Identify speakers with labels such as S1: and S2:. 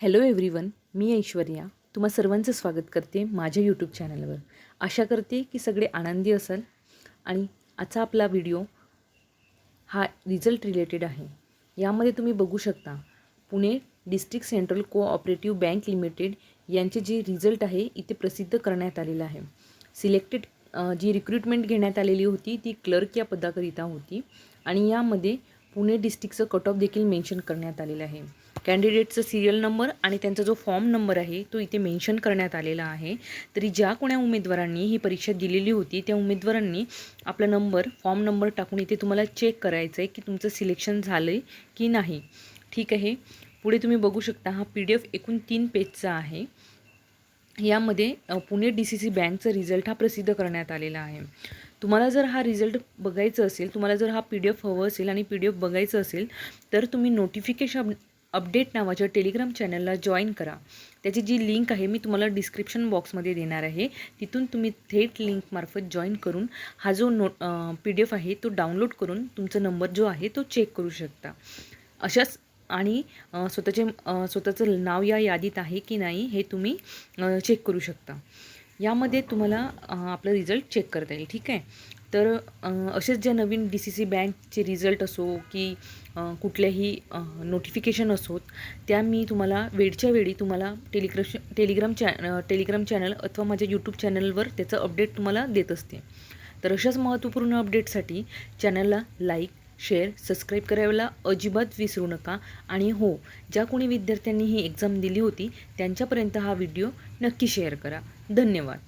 S1: Hello everyone, मी ऐश्वर्या तुम्हा सर्वांचं स्वागत करते माझ्या यूट्यूब चॅनलवर. आशा करते की सगळे आनंदी असाल. आणि आजचा आपला व्हिडिओ हा रिझल्ट रिलेटेड आहे. यामध्ये तुम्ही बघू शकता Pune district central cooperative bank limited यांचे जे रिझल्ट आहे इथे प्रसिद्ध करण्यात आलेलं आहे. सिलेक्टेड जी रिक्रुटमेंट घेण्यात आलेली होती ती क्लर्क या पदाकरिता होती आणि यामध्ये पुणे डिस्ट्रिक्टचं कट ऑफ देखील मेन्शन करण्यात आलेलं आहे. कॅन्डिडेटचं सिरियल नंबर आणि त्यांचा जो फॉर्म नंबर आहे तो इथे मेन्शन करण्यात आलेला आहे. तरी ज्या कोण्या उमेदवारांनी ही परीक्षा दिलेली होती त्या उमेदवारांनी आपला नंबर फॉर्म नंबर टाकून इथे तुम्हाला चेक करायचं आहे की तुमचं सिलेक्शन झालं आहे की नाही. ठीक आहे. पुढे तुम्ही बघू शकता हा PDF एकूण 3 पेजचा आहे. यामध्ये पुणे DCC बँकचा रिझल्ट हा प्रसिद्ध करण्यात आलेला आहे. तुम्हाला जर हा रिझल्ट बघायचं असेल, तुम्हाला जर हा PDF हवं असेल आणि PDF बघायचं असेल तर तुम्ही नोटिफिकेशन अपडेट नावाच्या टेलिग्राम चॅनलला जॉईन करा. त्याची जी लिंक आहे मी तुम्हाला डिस्क्रिप्शन बॉक्समध्ये देणार आहे. तिथून तुम्ही थेट लिंकमार्फत जॉईन करून हा जो PDF आहे तो डाउनलोड करून तुमचा नंबर जो आहे तो चेक करू शकता. अशाच आणि स्वतःचं नाव या यादीत आहे की नाही हे तुम्ही चेक करू शकता. यामध्ये तुम्हाला आपलं रिझल्ट चेक करता येईल. ठीक आहे. तर असेच ज्या नवीन DCC बँकचे रिझल्ट असो की कुठल्याही नोटिफिकेशन असोत त्या मी तुम्हाला वेळच्या वेळी तुम्हाला टेलिग्राम चॅनल अथवा माझ्या यूट्यूब चॅनलवर त्याचं अपडेट तुम्हाला देत असते. तर अशाच महत्त्वपूर्ण अपडेटसाठी चॅनलला लाईक शेअर सबस्क्राईब करायला अजिबात विसरू नका. आणि हो, ज्या कोणी विद्यार्थ्यांनी ही एक्झाम दिली होती त्यांच्यापर्यंत हा व्हिडिओ नक्की शेअर करा. धन्यवाद.